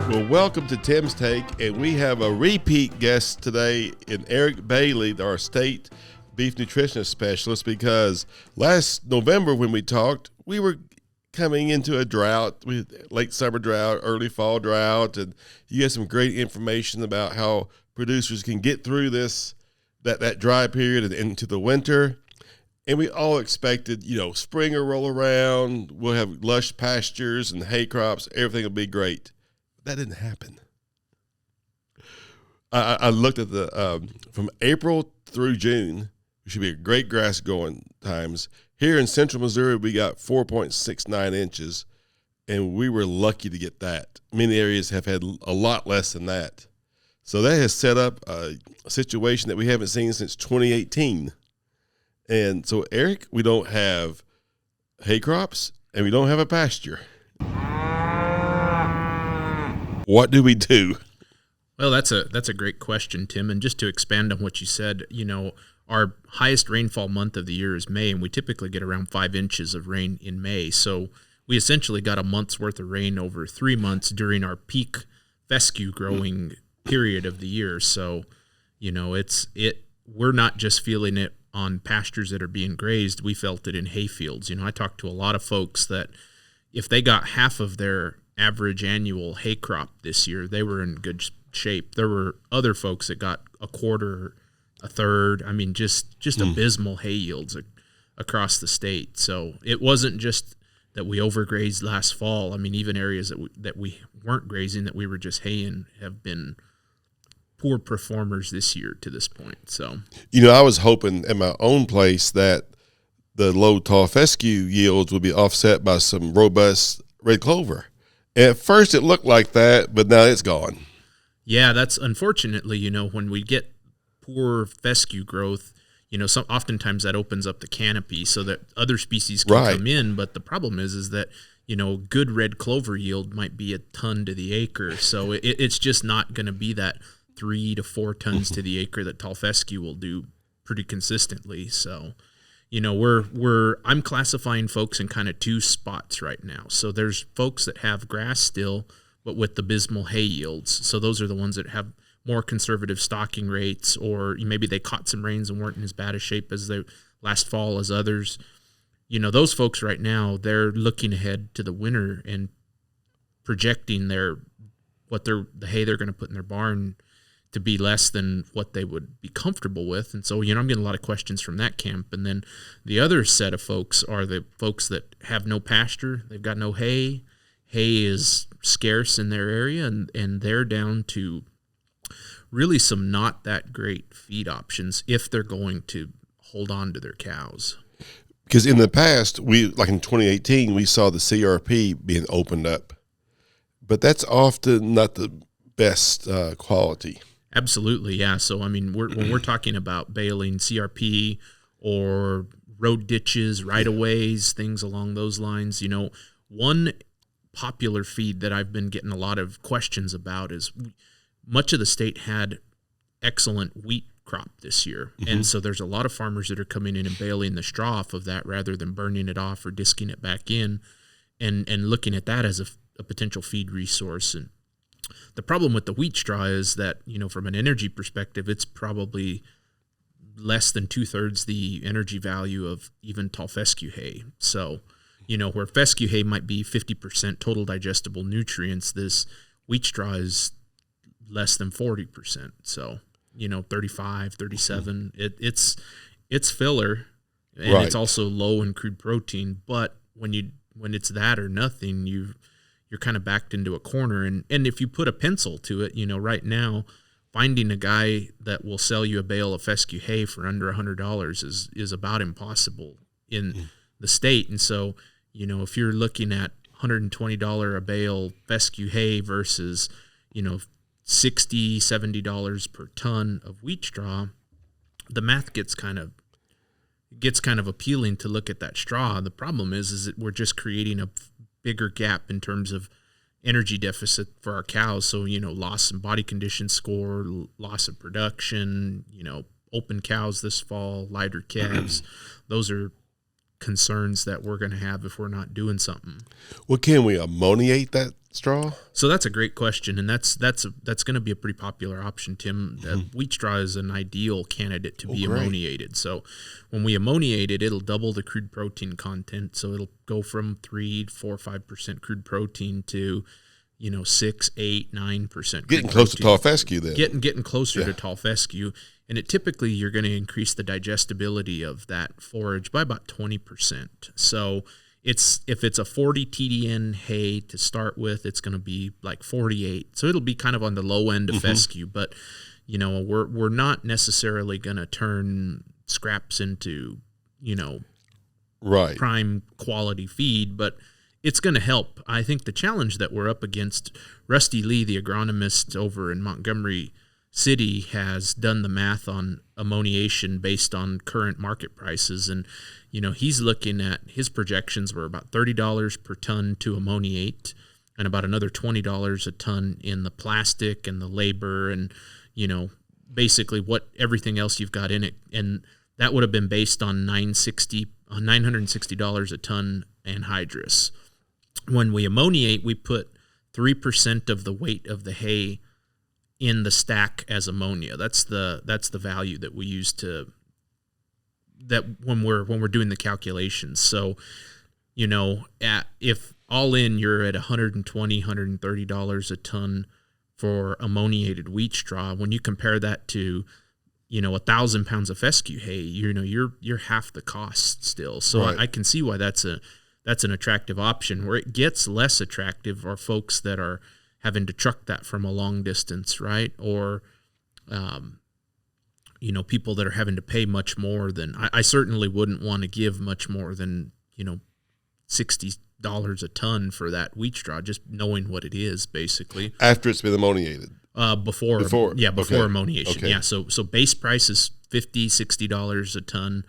Well, welcome to Tim's Take, and we have a repeat guest today in Eric Bailey, our state beef nutritionist specialist, because last November when we talked, we were coming into a drought, late summer drought, early fall drought, and you had some great information about how producers can get through that dry period and into the winter. And we all expected, spring will roll around, we'll have lush pastures and hay crops, everything will be great. That didn't happen. I looked at from April through June, it should be a great grass growing times. Here in central Missouri, we got 4.69 inches, and we were lucky to get that. Many areas have had a lot less than that. So that has set up a situation that we haven't seen since 2018. And so, Eric, we don't have hay crops, and we don't have a pasture. What do we do? Well, that's a great question, Tim. And just to expand on what you said, our highest rainfall month of the year is May, and we typically get around 5 inches of rain in May. So we essentially got a month's worth of rain over 3 months during our peak fescue growing period of the year. So, we're not just feeling it on pastures that are being grazed. We felt it in hay fields. I talked to a lot of folks that if they got half of their average annual hay crop this year, they were in good shape. There were other folks that got a quarter, a third. I mean, just abysmal hay yields across the state. So it wasn't just that we overgrazed last fall. I mean, even areas that we weren't grazing, that we were just haying, have been poor performers this year to this point. So, I was hoping at my own place that the low tall fescue yields would be offset by some robust red clover. At first it looked like that, but now it's gone. Yeah, that's unfortunately, when we get poor fescue growth, oftentimes that opens up the canopy so that other species can come in. But the problem is that, good red clover yield might be a ton to the acre. So it's just not going to be that 3 to 4 tons to the acre that tall fescue will do pretty consistently. So, I'm classifying folks in kind of 2 spots right now. So there's folks that have grass still, but with abysmal hay yields. So those are the ones that have more conservative stocking rates, or maybe they caught some rains and weren't in as bad a shape as they last fall as others. Those folks right now, they're looking ahead to the winter and projecting the hay they're going to put in their barn to be less than what they would be comfortable with. And so, I'm getting a lot of questions from that camp. And then the other set of folks are the folks that have no pasture. They've got no hay. Hay is scarce in their area, and they're down to really some not that great feed options if they're going to hold on to their cows. Because in the past, like in 2018, we saw the CRP being opened up. But that's often not the best quality. Absolutely, yeah. So, when we're talking about baling CRP or road ditches, right-of-ways, things along those lines, one popular feed that I've been getting a lot of questions about is much of the state had excellent wheat crop this year. Mm-hmm. And so there's a lot of farmers that are coming in and baling the straw off of that rather than burning it off or disking it back in and looking at that as a potential feed resource. And the problem with the wheat straw is that, from an energy perspective, it's probably less than 2/3 the energy value of even tall fescue hay. So, where fescue hay might be 50% total digestible nutrients, this wheat straw is less than 40%. So, 35, 37, it's filler, and it's also low in crude protein. But when it's that or nothing, you're kind of backed into a corner. And if you put a pencil to it, right now, finding a guy that will sell you a bale of fescue hay for under $100 is about impossible in the state. And so, if you're looking at $120 a bale fescue hay versus, $60, $70 per ton of wheat straw, the math gets kind of appealing to look at that straw. The problem is that we're just creating a bigger gap in terms of energy deficit for our cows. So, loss in body condition score, loss of production, open cows this fall, lighter calves. Those are concerns that we're going to have if we're not doing something. Well, can we ammoniate that straw? So that's a great question, and that's going to be a pretty popular option, Tim. Wheat straw is an ideal candidate to be ammoniated. So when we ammoniate it, it'll double the crude protein content. So it'll go from 3, 4, 5% crude protein to 6, 8, 9%. Getting close to tall fescue then. Getting closer to tall fescue. And typically you're going to increase the digestibility of that forage by about 20%. So if it's a 40 TDN hay to start with, it's going to be like 48. So it'll be kind of on the low end of fescue, but we're not necessarily going to turn scraps into, prime quality feed, but it's going to help. I think the challenge that we're up against, Rusty Lee, the agronomist over in Montgomery City, has done the math on ammoniation based on current market prices. And, he's looking at his projections were about $30 per ton to ammoniate and about another $20 a ton in the plastic and the labor and, basically what everything else you've got in it. And that would have been based on $960 a ton anhydrous. When we ammoniate, we put 3% of the weight of the hay in the stack as ammonia. That's the value that we use when we're doing the calculations. So, if all in you're at $120, $130 a ton for ammoniated wheat straw, when you compare that to 1,000 pounds of fescue hay, you're half the cost still. So I can see why that's an attractive option. Where it gets less attractive are folks that are having to truck that from a long distance, right? Or, people that are having to pay much more than, I certainly wouldn't want to give much more than, $60 a ton for that wheat straw, just knowing what it is basically. After it's been ammoniated. Before ammoniation. Okay. Yeah. So base price is $50, $60 a ton.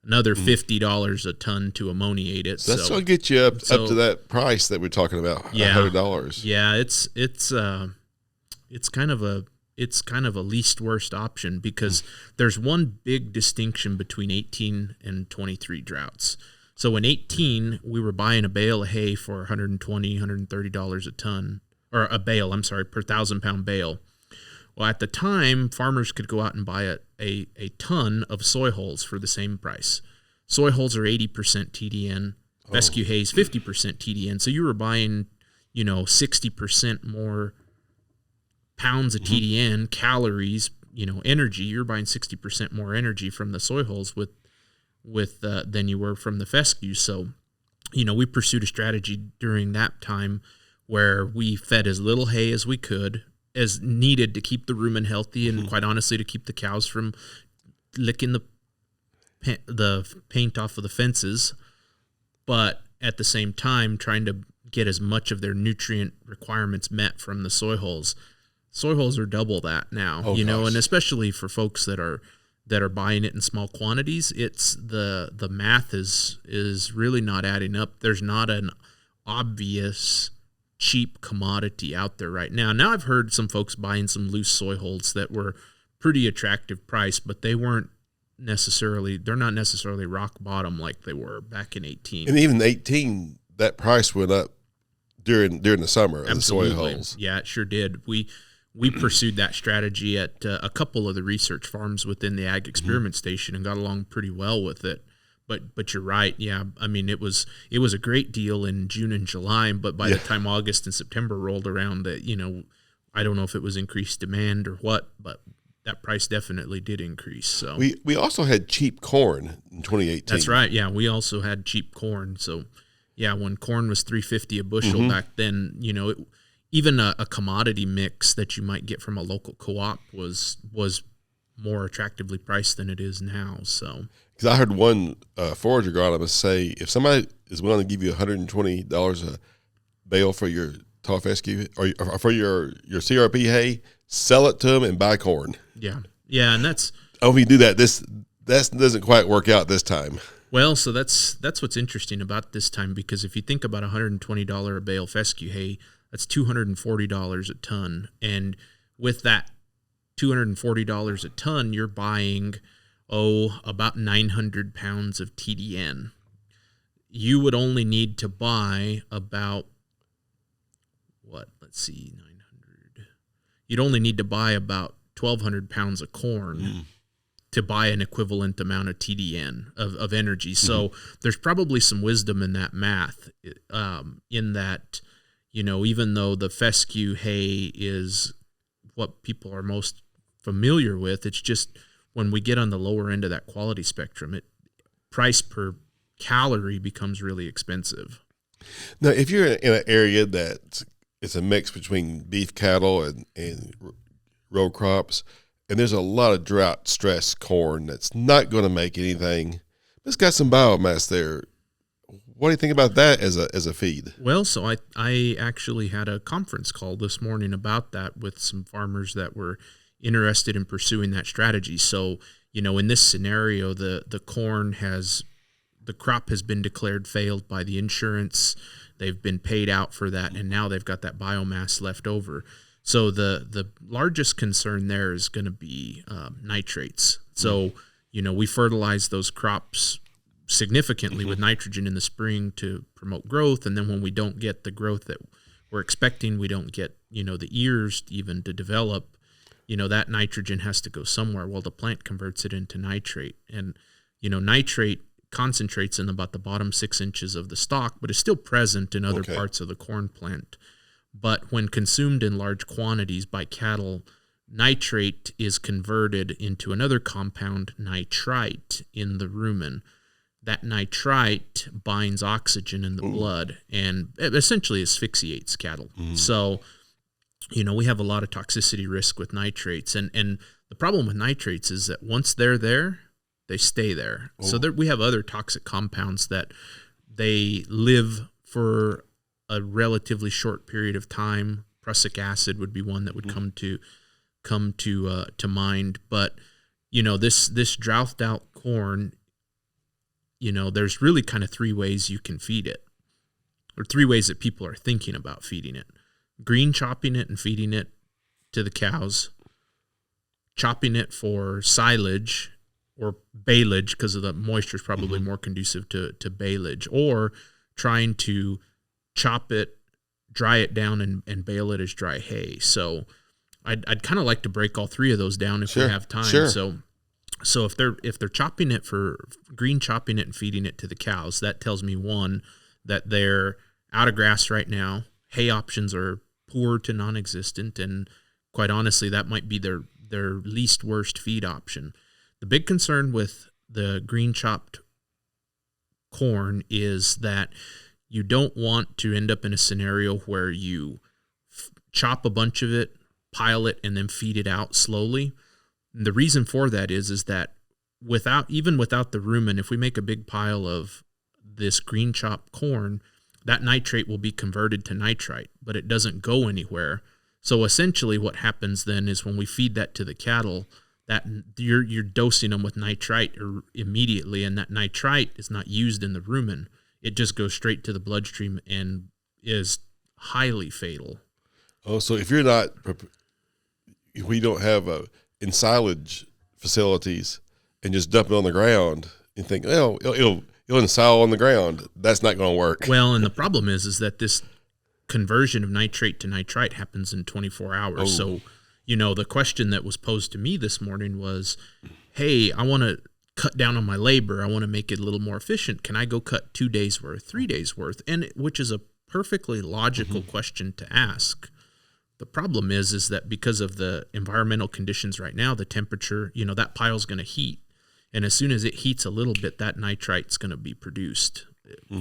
Another $50 a ton to ammoniate it. So that's going to get you up to that price that we're talking about, $100. Yeah, it's kind of a least worst option because there's one big distinction between 18 and 23 droughts. So in 18, we were buying a bale of hay for $120, $130 a ton, or a bale, I'm sorry, per 1,000-pound bale. Well, at the time, farmers could go out and buy a ton of soy hulls for the same price. Soy hulls are 80% TDN. Fescue hay is 50% TDN. So you were buying, 60% more pounds of TDN, calories, energy. You're buying 60% more energy from the soy hulls than you were from the fescue. So, we pursued a strategy during that time where we fed as little hay as we could, as needed to keep the rumen healthy and quite honestly to keep the cows from licking the paint off of the fences, but at the same time trying to get as much of their nutrient requirements met from the soy hulls. Soy hulls are double that now, and especially for folks that are buying it in small quantities, it's the math is really not adding up. There's not an obvious cheap commodity out there right now. Now I've heard some folks buying some loose soy hulls that were pretty attractive price, but they're not necessarily rock bottom like they were back in 18. And even 18, that price went up during the summer of the soy hulls. Yeah, it sure did. We pursued that strategy at a couple of the research farms within the Ag Experiment Station and got along pretty well with it. But you're right. Yeah, I mean it was a great deal in June and July, but by the time August and September rolled around, that I don't know if it was increased demand or what, but that price definitely did increase. So we also had cheap corn in 2018. That's right. Yeah, we also had cheap corn. So yeah, when corn was $3.50 a bushel back then, even a commodity mix that you might get from a local co-op was more attractively priced than it is now. So. Because I heard one forage agronomist say, if somebody is willing to give you $120 a bale for your tall fescue or for your CRP hay, sell it to them and buy corn. Yeah, and that's. Oh, if you do that, that doesn't quite work out this time. Well, so that's what's interesting about this time, because if you think about $120 a bale fescue hay, that's $240 a ton, and with that $240 a ton, you're buying about 900 pounds of TDN. you would only need to buy about, let's see, 900. You'd only need to buy about 1,200 pounds of corn to buy an equivalent amount of TDN of energy. So there's probably some wisdom in that math, in that, even though the fescue hay is what people are most familiar with, it's just when we get on the lower end of that quality spectrum, price per calorie becomes really expensive. Now, if you're in an area that it's a mix between beef cattle and row crops, and there's a lot of drought stress corn that's not going to make anything, but it's got some biomass there. What do you think about that as a feed? Well, so I actually had a conference call this morning about that with some farmers that were interested in pursuing that strategy. So, in this scenario, the crop has been declared failed by the insurance. They've been paid out for that, and now they've got that biomass left over. So the largest concern there is going to be nitrates. So, we fertilize those crops significantly with nitrogen in the spring to promote growth. And then when we don't get the growth that we're expecting, we don't get, the ears even to develop, that nitrogen has to go somewhere. Well, the plant converts it into nitrate. And, nitrate concentrates in about the bottom 6 inches of the stalk, but is still present in other parts of the corn plant. But when consumed in large quantities by cattle, nitrate is converted into another compound, nitrite, in the rumen. That nitrite binds oxygen in the blood and essentially asphyxiates cattle. So, we have a lot of toxicity risk with nitrates. And the problem with nitrates is that once they're there, they stay there. So we have other toxic compounds that they live for a relatively short period of time. Prussic acid would be one that would come to mind. But this drought out corn, there's really kind of 3 ways you can feed it, or 3 ways that people are thinking about feeding it: green chopping it and feeding it to the cows, chopping it for silage or baleage, because of the moisture is probably more conducive to baleage, or trying to chop it, dry it down, and bale it as dry hay. So I'd kind of like to break all 3 of those down if we have time. So if they're chopping it green chopping it and feeding it to the cows, that tells me, one, that they're out of grass right now. Hay options are poor to non-existent, and quite honestly, that might be their least worst feed option. The big concern with the green chopped corn is that you don't want to end up in a scenario where you chop a bunch of it, pile it, and then feed it out slowly. And the reason for that is that without the rumen, if we make a big pile of this green chopped corn, that nitrate will be converted to nitrite, but it doesn't go anywhere. So essentially what happens then is when we feed that to the cattle, that you're dosing them with nitrite immediately, and that nitrite is not used in the rumen. It just goes straight to the bloodstream and is highly fatal. Oh, so if we don't have ensilage facilities and just dump it on the ground and think, well, it'll ensile on the ground, that's not going to work. Well, and the problem is that this conversion of nitrate to nitrite happens in 24 hours. So, the question that was posed to me this morning was, hey, I want to cut down on my labor. I want to make it a little more efficient. Can I go cut 2 days worth, 3 days worth? And which is a perfectly logical question to ask. The problem is that because of the environmental conditions right now, the temperature, that pile's going to heat. And as soon as it heats a little bit, that nitrite's going to be produced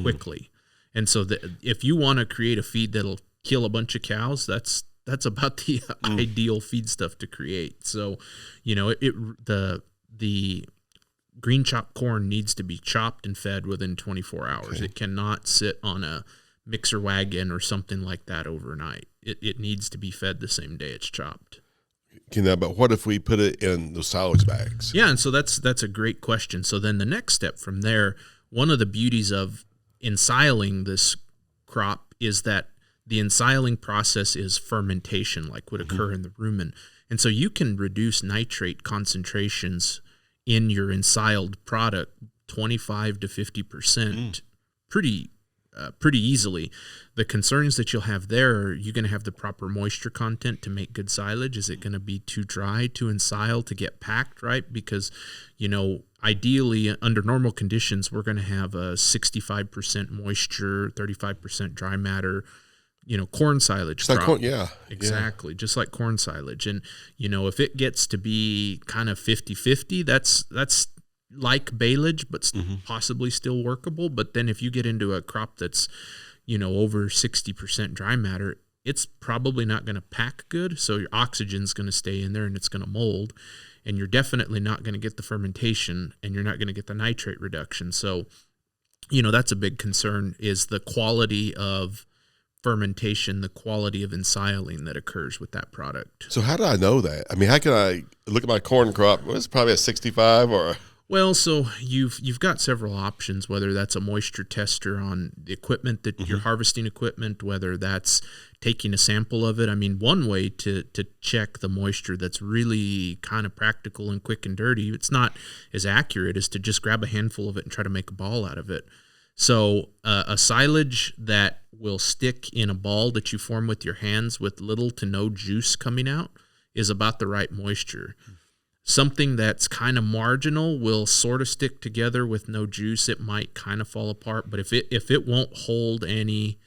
quickly. And so if you want to create a feed that'll kill a bunch of cows, that's about the ideal feed stuff to create. So, the green chopped corn needs to be chopped and fed within 24 hours. Okay. It cannot sit on a mixer wagon or something like that overnight. It needs to be fed the same day it's chopped. But what if we put it in those silage bags? Yeah, and so that's a great question. So then the next step from there, one of the beauties of ensiling this crop is that the ensiling process is fermentation, like would occur in the rumen. And so you can reduce nitrate concentrations in your ensiled product 25 to 50% pretty easily. The concerns that you'll have there are, you going to have the proper moisture content to make good silage? Is it going to be too dry to ensile to get packed, right? Because, ideally under normal conditions, we're going to have a 65% moisture, 35% dry matter, corn silage. It's like corn, yeah. Exactly. Just like corn silage. And, if it gets to be kind of 50-50, that's like baleage, but possibly still workable. But then if you get into a crop that's, over 60% dry matter, it's probably not going to pack good. So your oxygen's going to stay in there and it's going to mold. And you're definitely not going to get the fermentation, and you're not going to get the nitrate reduction. So, that's a big concern, is the quality of fermentation, the quality of ensiling that occurs with that product. So how do I know that? I mean, how can I look at my corn crop? Well, it's probably a 65 or... Well, so you've got several options, whether that's a moisture tester on the equipment that your harvesting equipment, whether that's taking a sample of it. I mean, one way to check the moisture that's really kind of practical and quick and dirty, it's not as accurate, is to just grab a handful of it and try to make a ball out of it. So a silage that will stick in a ball that you form with your hands with little to no juice coming out is about the right moisture. Something that's kind of marginal will sort of stick together with no juice. It might kind of fall apart, but if it won't hold any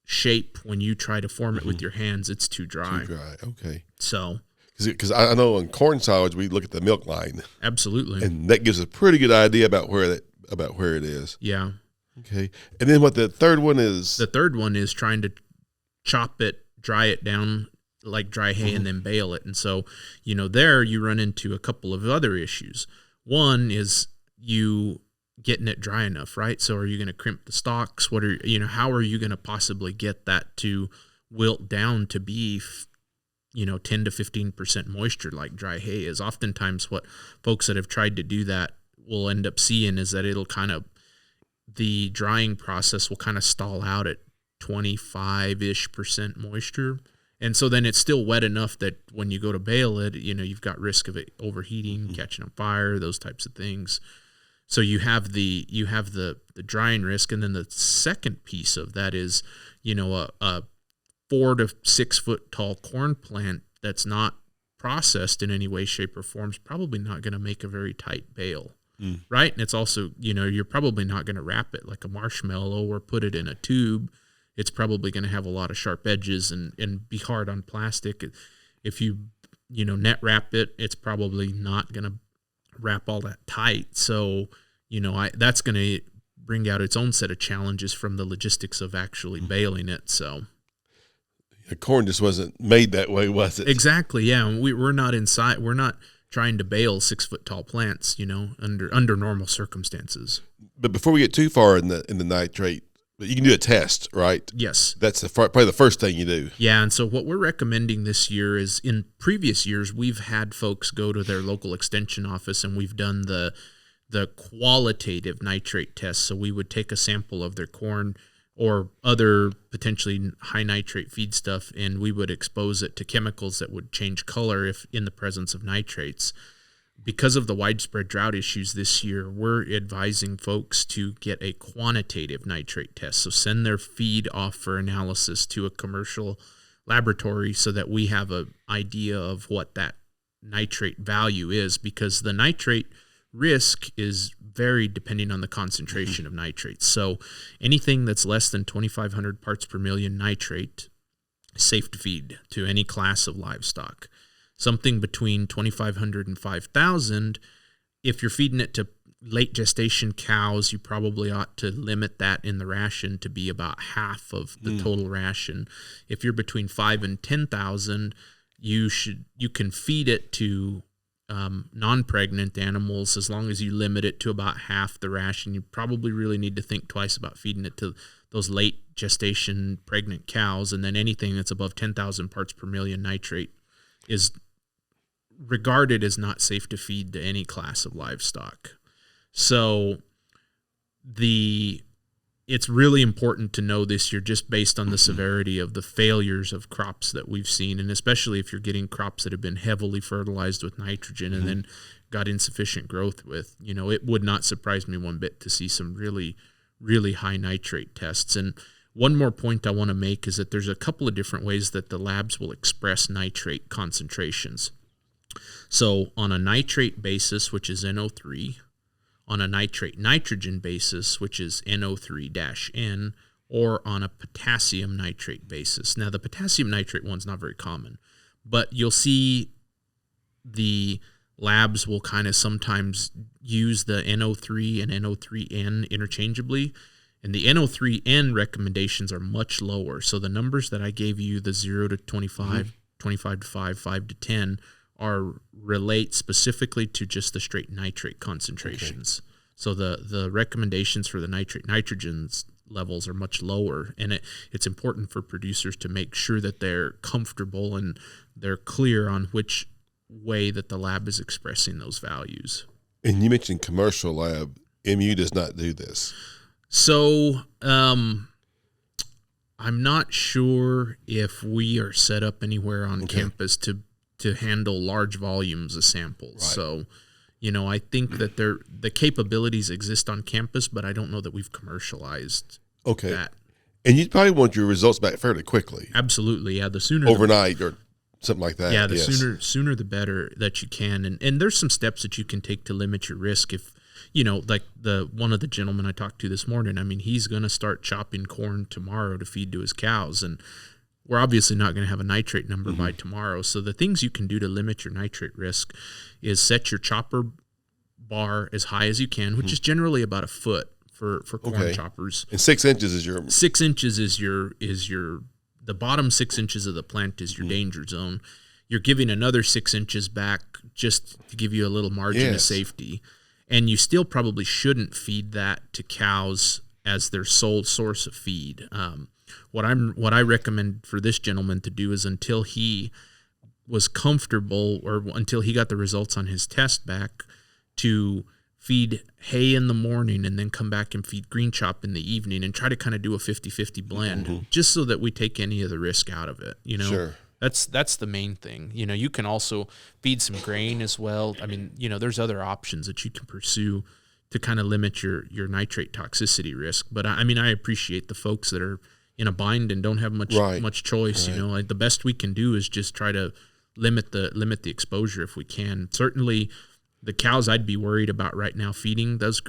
shape when you try to form it with your hands, it's too dry. Too dry, okay. So, because I know on corn silage we look at the milk line. Absolutely, and that gives us a pretty good idea about where it is. Yeah. Okay, and then what the third one is? The third one is trying to chop it, dry it down like dry hay, and then bale it. And so, there you run into a couple of other issues. One is you getting it dry enough, right? So are you going to crimp the stalks? How are you going to possibly get that to wilt down to be, 10 to 15% moisture like dry hay is? Oftentimes what folks that have tried to do that will end up seeing is that the drying process will kind of stall out at 25-ish% moisture. And so then it's still wet enough that when you go to bale it, you've got risk of it overheating, catching on fire, those types of things. So you have the drying risk. And then the second piece of that is, a 4 to 6 foot tall corn plant that's not processed in any way, shape, or form is probably not going to make a very tight bale. Right. And it's also, you're probably not going to wrap it like a marshmallow or put it in a tube. It's probably going to have a lot of sharp edges and be hard on plastic. If you, net wrap it, it's probably not going to wrap all that tight. So, that's going to bring out its own set of challenges from the logistics of actually baling it. So the corn just wasn't made that way, was it? Exactly. Yeah. We're not inside. We're not trying to bale 6 foot tall plants, under normal circumstances. But before we get too far in the nitrate, you can do a test, right? Yes. That's probably the first thing you do. Yeah, and so what we're recommending this year is, in previous years, we've had folks go to their local extension office and we've done the qualitative nitrate test. So we would take a sample of their corn or other potentially high nitrate feed stuff, and we would expose it to chemicals that would change color if in the presence of nitrates. Because of the widespread drought issues this year, we're advising folks to get a quantitative nitrate test. So send their feed off for analysis to a commercial laboratory so that we have an idea of what that nitrate value is, because the nitrate risk is varied depending on the concentration of nitrates. So anything that's less than 2,500 parts per million nitrate is safe to feed to any class of livestock. Something between 2,500 and 5,000, if you're feeding it to late gestation cows, you probably ought to limit that in the ration to be about half of the total ration. If you're between 5 and 10,000, you can feed it to non-pregnant animals as long as you limit it to about half the ration. You probably really need to think twice about feeding it to those late gestation pregnant cows, and then anything that's above 10,000 parts per million nitrate is regarded as not safe to feed to any class of livestock. So it's really important to know this year, just based on the severity of the failures of crops that we've seen, and especially if you're getting crops that have been heavily fertilized with nitrogen and then got insufficient growth with, it would not surprise me one bit to see some really, really high nitrate tests. And one more point I want to make is that there's a couple of different ways that the labs will express nitrate concentrations. So on a nitrate basis, which is NO3, on a nitrate nitrogen basis, which is NO3-N, or on a potassium nitrate basis. Now, the potassium nitrate one's not very common, but you'll see the labs will kind of sometimes use the NO3 and NO3N interchangeably, and the NO3N recommendations are much lower. So the numbers that I gave you, the 0 to 25, 25 to 5, 5 to 10, relate specifically to just the straight nitrate concentrations. Okay. So the recommendations for the nitrate nitrogens levels are much lower, and it's important for producers to make sure that they're comfortable and they're clear on which way that the lab is expressing those values. And you mentioned commercial lab. MU does not do this. So I'm not sure if we are set up anywhere on campus to handle large volumes of samples. Right. So, I think that the capabilities exist on campus, but I don't know that we've commercialized that. And you'd probably want your results back fairly quickly. Absolutely, yeah. The sooner overnight or something like that. Yeah, the sooner the better that you can. And there's some steps that you can take to limit your risk. If like one of the gentlemen I talked to this morning, I mean, he's going to start chopping corn tomorrow to feed to his cows, and we're obviously not going to have a nitrate number by tomorrow. So the things you can do to limit your nitrate risk is set your chopper bar as high as you can, which is generally about a foot for corn choppers. And 6 inches is your 6 inches is your the bottom 6 inches of the plant is your danger zone. You're giving another 6 inches back just to give you a little margin of safety. And you still probably shouldn't feed that to cows as their sole source of feed. What I recommend for this gentleman to do is until he was comfortable or until he got the results on his test back, to feed hay in the morning and then come back and feed green chop in the evening and try to kind of do a 50-50 blend just so that we take any of the risk out of it. Sure. That's the main thing. You can also feed some grain as well. I mean, there's other options that you can pursue to kind of limit your nitrate toxicity risk. But I mean, I appreciate the folks that are in a bind and don't have much choice. Right. The best we can do is just try to limit the exposure if we can. Certainly, the cows I'd be worried about right now feeding that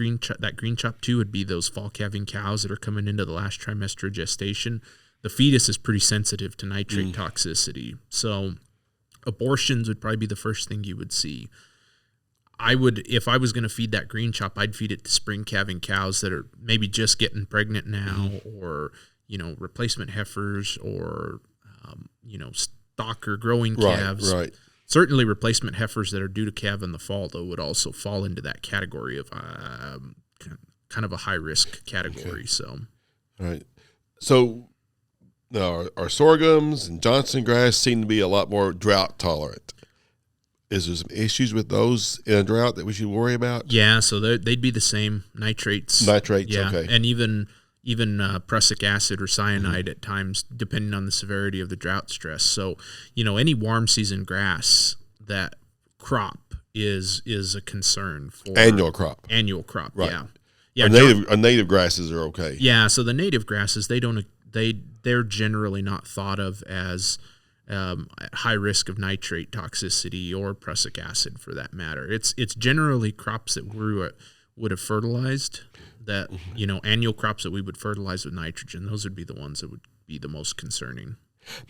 green chop to would be those fall calving cows that are coming into the last trimester of gestation. The fetus is pretty sensitive to nitrate toxicity. So abortions would probably be the first thing you would see. If I was going to feed that green chop, I'd feed it to spring calving cows that are maybe just getting pregnant now, or, replacement heifers, or, stock or growing calves. Right. Certainly replacement heifers that are due to calve in the fall, though, would also fall into that category of kind of a high-risk category. Okay. So, all right. So now our sorghums and Johnson grass seem to be a lot more drought tolerant. Is there some issues with those in a drought that we should worry about? Yeah, so they'd be the same nitrates. Yeah, okay. And even prussic acid or cyanide at times, depending on the severity of the drought stress. So, any warm season grass, that crop is a concern for annual crop, right? Yeah. Our native grasses are okay. Yeah. So the native grasses, they're generally not thought of as high risk of nitrate toxicity or prussic acid for that matter. It's generally crops that would have fertilized. That annual crops that we would fertilize with nitrogen, those would be the ones that would be the most concerning.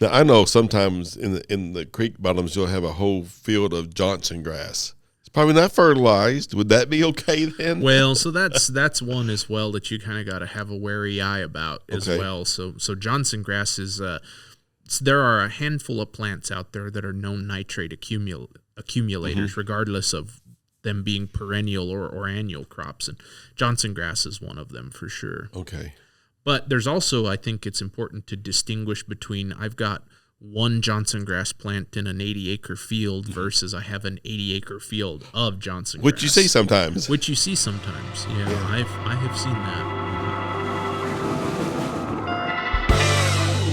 Now I know sometimes in the creek bottoms you'll have a whole field of Johnson grass. It's probably not fertilized. Would that be okay then? Well, so that's one as well that you kind of got to have a wary eye about as well. So Johnson grass is there are a handful of plants out there that are known nitrate accumulators, regardless of them being perennial or annual crops, and Johnson grass is one of them for sure. Okay. But there's also, I think it's important to distinguish between, I've got one Johnson grass plant in an 80-acre field versus I have an 80-acre field of Johnson grass. Which you see sometimes. Yeah. I have seen that.